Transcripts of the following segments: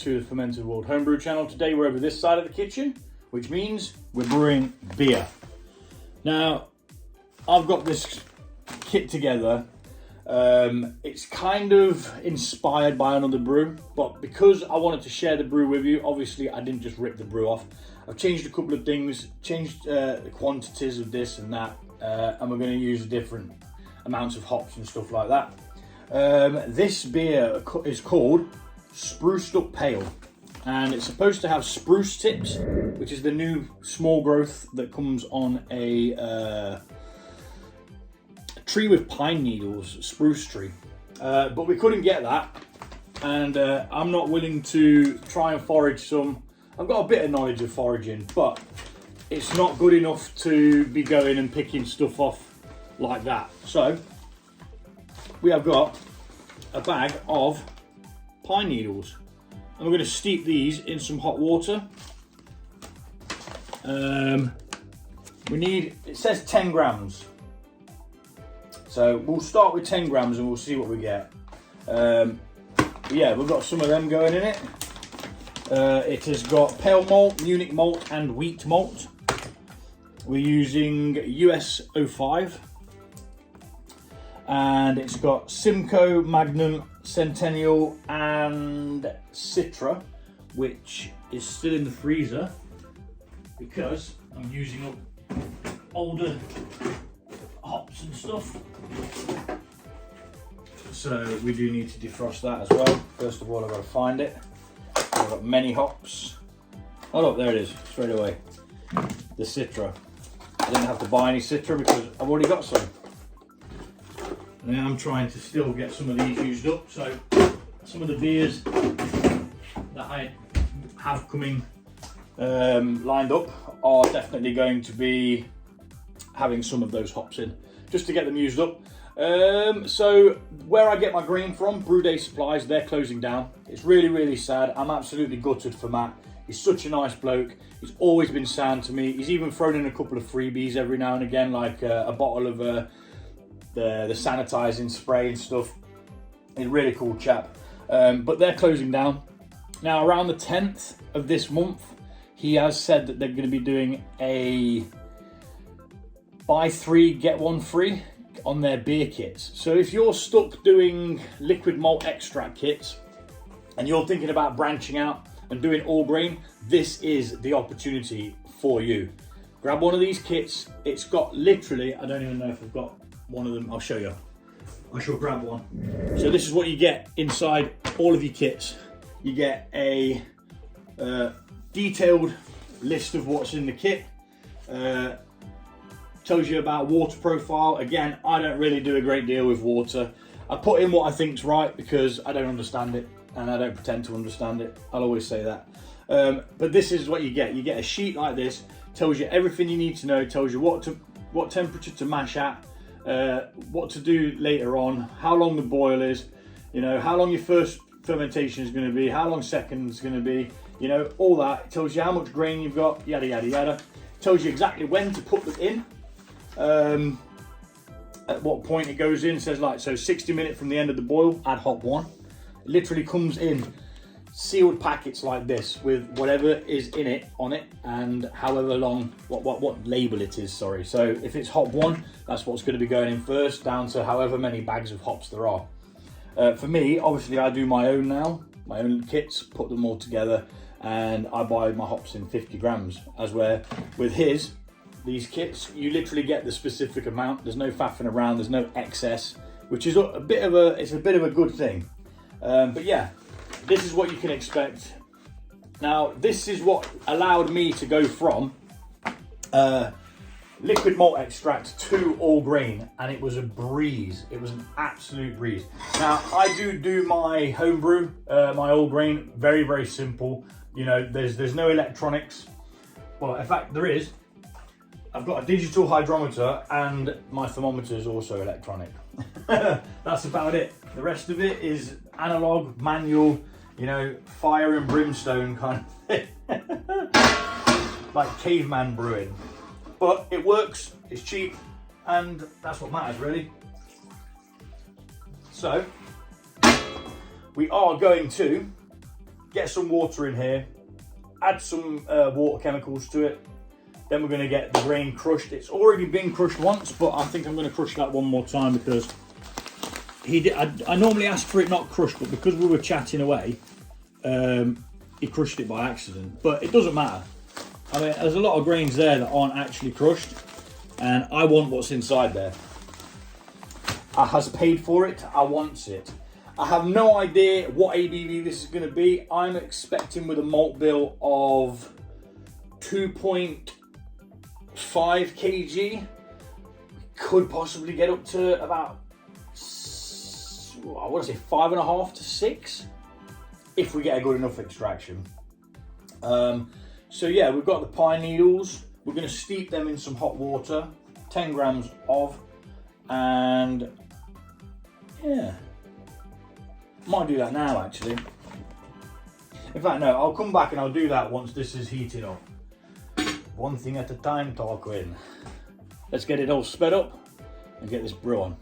to the Fermented World Homebrew channel. Today we're over this side of the kitchen, which means we're brewing beer. Now, I've got this kit together. It's kind of inspired by another brew, but because I wanted to share the brew with you, obviously I didn't just rip the brew off. I've changed a couple of things, changed the quantities of this and that, and we're going to use different amounts of hops and stuff like that. This beer is called Spruced Up Pale, and it's supposed to have spruce tips, which is the new small growth that comes on a tree with pine needles, spruce tree. But we couldn't get that, and I'm not willing to try and forage some. I've got a bit of knowledge of foraging, but it's not good enough to be going and picking stuff off like that. So we have got a bag of pine needles, and we're going to steep these in some hot water. We need, it says 10 grams. So we'll start with 10 grams and we'll see what we get. Yeah, we've got some of them going in it. It has got pale malt, Munich malt and wheat malt. We're using US 05. And it's got Simco, Magnum, Centennial and Citra, which is still in the freezer because I'm using up older hops and stuff. So we do need to defrost that as well. First of all, I've got to find it. I've got many hops. Oh look, there it is, straight away. The Citra. I didn't have to buy any Citra because I've already got some. And I'm trying to still get some of these used up. So some of the beers that I have coming lined up are definitely going to be having some of those hops in, just to get them used up. So where I get my grain from, Brew Day Supplies, they're closing down. It's really, really sad. I'm absolutely gutted for Matt. He's such a nice bloke. He's always been sound to me. He's even thrown in a couple of freebies every now and again, like a bottle of the sanitizing spray and stuff. He's a really cool chap. But they're closing down. Now, around the 10th of this month, he has said that they're going to be doing a buy 3, get 1 free on their beer kits. So if you're stuck doing liquid malt extract kits and you're thinking about branching out and doing all grain, this is the opportunity for you. Grab one of these kits. It's got literally, I don't even know if I've got one of them. I'll show you. I shall grab one. So this is what you get inside all of your kits. You get a detailed list of what's in the kit. Tells you about water profile. Again, I don't really do a great deal with water. I put in what I think's right because I don't understand it and I don't pretend to understand it. I'll always say that. But this is what you get. You get a sheet like this. Tells you everything you need to know. Tells you what temperature to mash at, what to do later on, how long the boil is, you know, how long your first fermentation is going to be, how long second is going to be, you know, all that. It tells you how much grain you've got, yada yada yada. It tells you exactly when to put them in, at what point it goes in. It says like, so 60 minutes from the end of the boil, add hop 1. It literally comes in sealed packets like this with whatever is in it on it and however long, what label it is, sorry. So if it's hop 1, that's what's going to be going in first, down to however many bags of hops there are. For me, obviously I do my own now, my own kits, put them all together, and I buy my hops in 50 grams, as where with these kits, you literally get the specific amount. There's no faffing around, there's no excess, which is a bit of a good thing. But yeah, this is what you can expect. Now, this is what allowed me to go from liquid malt extract to all grain, and it was a breeze. It was an absolute breeze. Now, I do my homebrew, my all grain, very, very simple. You know, there's no electronics. Well, in fact, there is. I've got a digital hydrometer and my thermometer is also electronic. That's about it. The rest of it is analog, manual, you know, fire and brimstone kind of thing. Like caveman brewing. But it works, it's cheap, and that's what matters really. So, we are going to get some water in here, add some water chemicals to it. Then we're going to get the grain crushed. It's already been crushed once, but I think I'm going to crush that one more time because I normally ask for it not crushed, but because we were chatting away, he crushed it by accident. But it doesn't matter. I mean, there's a lot of grains there that aren't actually crushed, and I want what's inside there. I has paid for it. I want it. I have no idea what ABV this is going to be. I'm expecting with a malt bill of 2.5 kg. Could possibly get up to about, I want to say 5.5 to 6, if we get a good enough extraction. So yeah, we've got the pine needles. We're going to steep them in some hot water, 10 grams of, and yeah, might do that now actually. In fact, no, I'll come back and I'll do that once this is heated up. One thing at a time, Tarquin. Let's get it all sped up and get this brew on.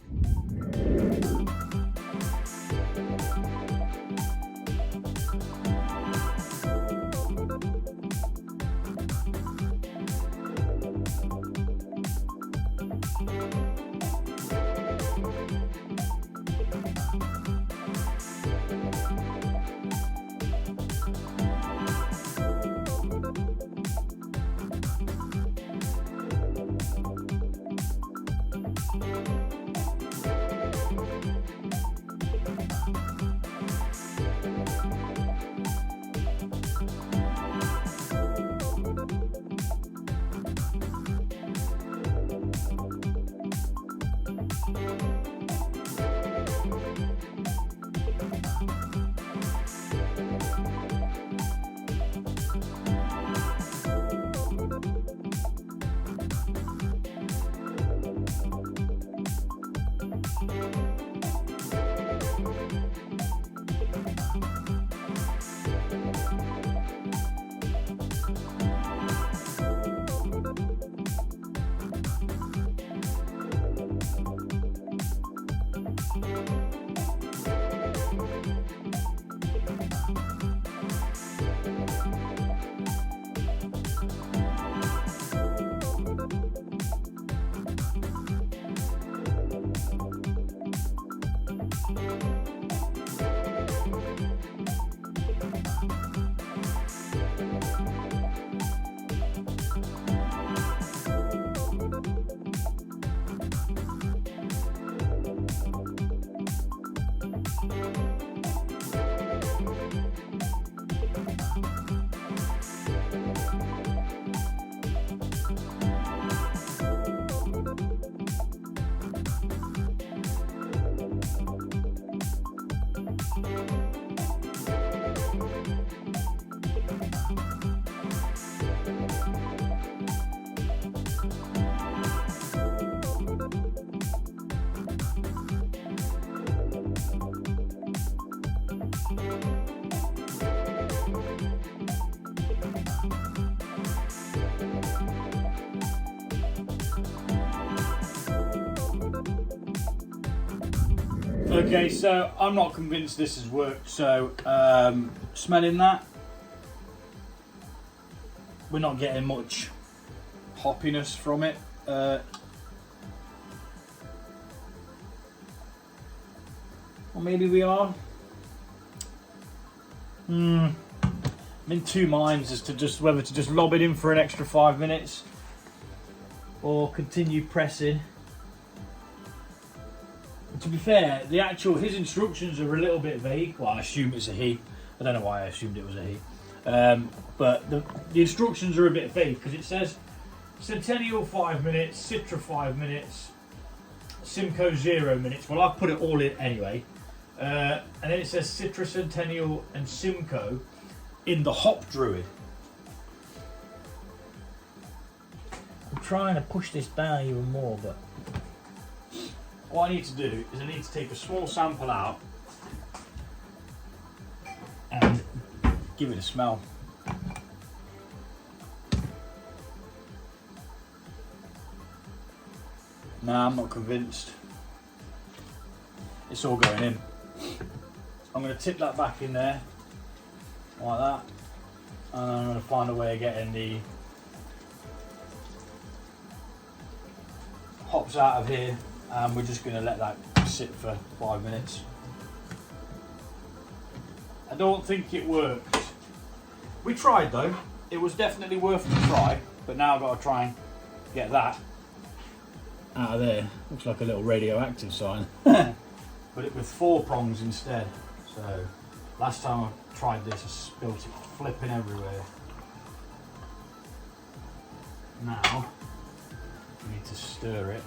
Okay, so I'm not convinced this has worked, so smelling that, we're not getting much hoppiness from it. Or maybe we are. I'm in two minds as to just whether to just lob it in for an extra 5 minutes or continue pressing. To be fair, his instructions are a little bit vague. Well, I assume it's a he. I don't know why I assumed it was a he. But the instructions are a bit vague because it says Centennial 5 minutes, Citra 5 minutes, Simco 0 minutes. Well, I've put it all in anyway. And then it says Citra, Centennial and Simco in the hop Druid. I'm trying to push this down even more, but what I need to do is I need to take a small sample out and give it a smell. Nah, I'm not convinced. It's all going in. I'm going to tip that back in there like that. And I'm going to find a way of getting the hops out of here, and we're just going to let that sit for 5 minutes. I don't think it worked. We tried though, it was definitely worth the try, but now I've got to try and get that out of there. Looks like a little radioactive sign. But it with 4 prongs instead. So last time I tried this, I spilt it flipping everywhere. Now we need to stir it.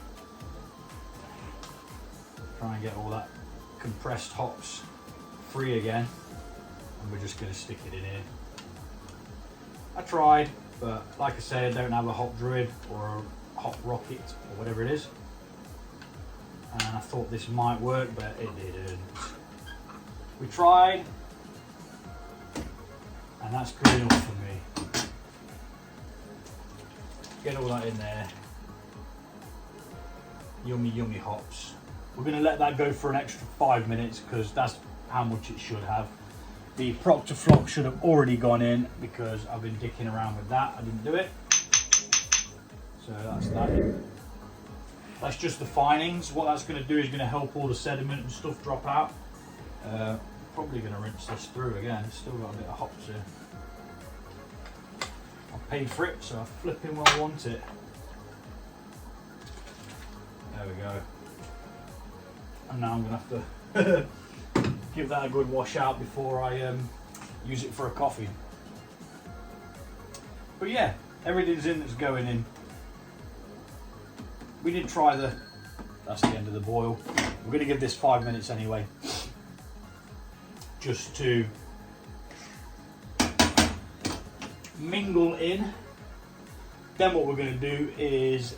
Try and get all that compressed hops free again. And we're just going to stick it in here. I tried, but like I said, I don't have a hop Druid or a hop rocket or whatever it is. And I thought this might work, but it didn't. We tried, and that's good enough for me. Get all that in there. Yummy, yummy hops. We're going to let that go for an extra 5 minutes because that's how much it should have. The Proctor Flock should have already gone in because I've been dicking around with that. I didn't do it. So that's that. That's just the finings. What that's going to do is going to help all the sediment and stuff drop out. Probably going to rinse this through again. It's still got a bit of hops here. I paid for it, so I flipping well want it. There we go. And now I'm going to have to give that a good wash out before I use it for a coffee. But yeah, everything's in that's going in. We did try that's the end of the boil. We're going to give this 5 minutes anyway, just to mingle in. Then what we're going to do is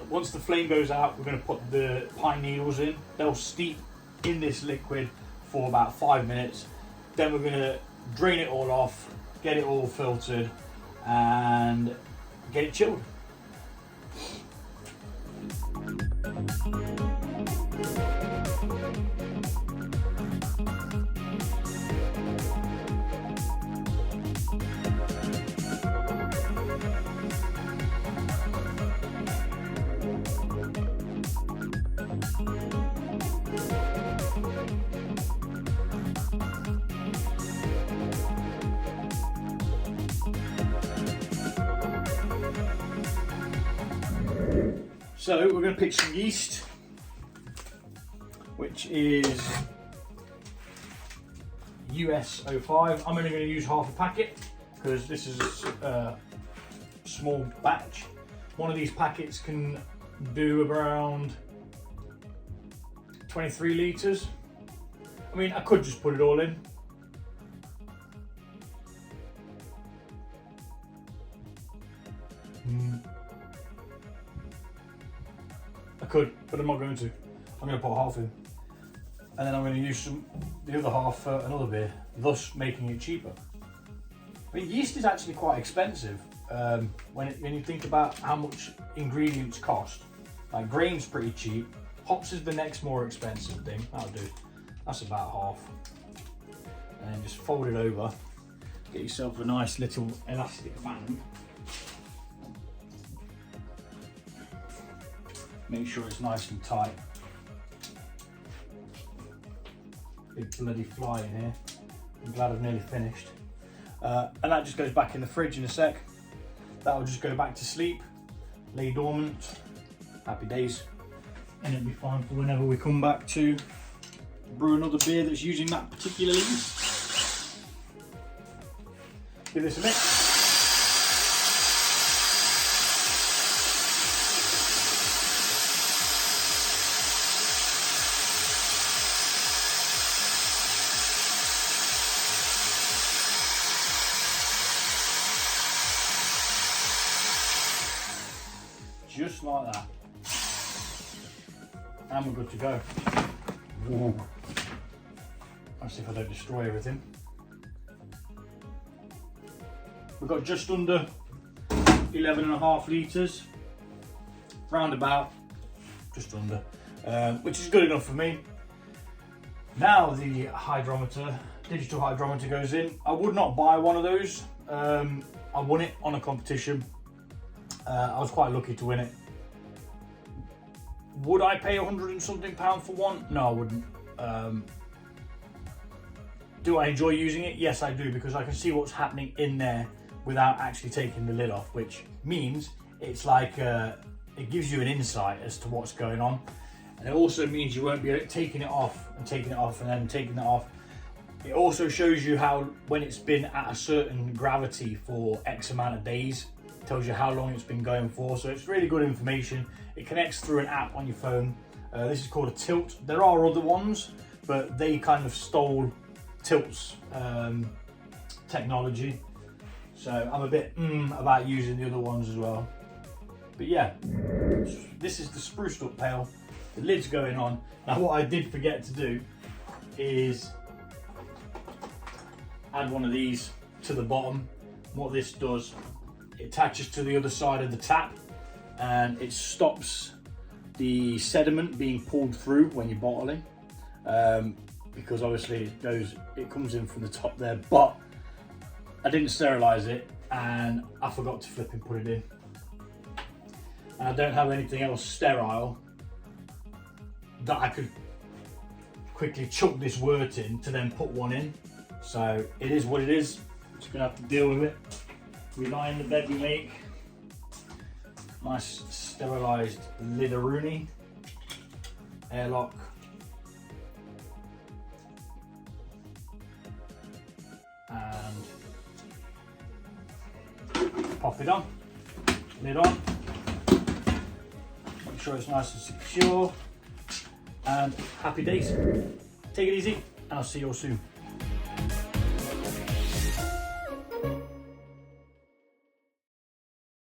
once the flame goes out, we're going to put the pine needles in. They'll steep in this liquid for about 5 minutes. Then we're going to drain it all off, get it all filtered, and get it chilled. So we're going to pick some yeast, which is US 05. I'm only going to use half a packet because this is a small batch. One of these packets can do around 23 litres. I mean, I could just put it all in. I could, but I'm not going to. I'm going to put half in, and then I'm going to use the other half for another beer, thus making it cheaper. I mean, yeast is actually quite expensive when you think about how much ingredients cost. Like grain's pretty cheap. Hops is the next more expensive thing. That'll do. That's about half. And then just fold it over. Get yourself a nice little elastic band. Make sure it's nice and tight. Big bloody fly in here. I'm glad I've nearly finished. And that just goes back in the fridge in a sec. That'll just go back to sleep, lay dormant. Happy days. And it'll be fine for whenever we come back to brew another beer that's using that particular yeast. Give this a mix. Just like that. And we're good to go. Ooh. Let's see if I don't destroy everything. We've got just under 11.5 litres, round about, just under, which is good enough for me. Now the hydrometer digital hydrometer goes in. I would not buy one of those. I won it on a competition. I was quite lucky to win it. Would I pay £100 and something for one? No, I wouldn't. Do I enjoy using it? Yes, I do, because I can see what's happening in there without actually taking the lid off, which means it's like it gives you an insight as to what's going on. And it also means you won't be taking it off and taking it off and then taking it off. It also shows you how, when it's been at a certain gravity for X amount of days, it tells you how long it's been going for. So it's really good information. It connects through an app on your phone. This is called a Tilt. There are other ones, but they kind of stole Tilt's technology. So I'm a bit about using the other ones as well. But yeah, this is the spruced up pail. The lid's going on. Now what I did forget to do is add one of these to the bottom. What this does, it attaches to the other side of the tap and it stops the sediment being pulled through when you're bottling, because obviously it comes in from the top there, but I didn't sterilize it and I forgot to flip and put it in. And I don't have anything else sterile that I could quickly chuck this wort in to then put one in. So it is what it is. I'm just gonna have to deal with it. We lie in the bed we make. Nice sterilised lidaroonie, airlock. And pop it on, lid on. Make sure it's nice and secure. And happy days. Take it easy, and I'll see you all soon.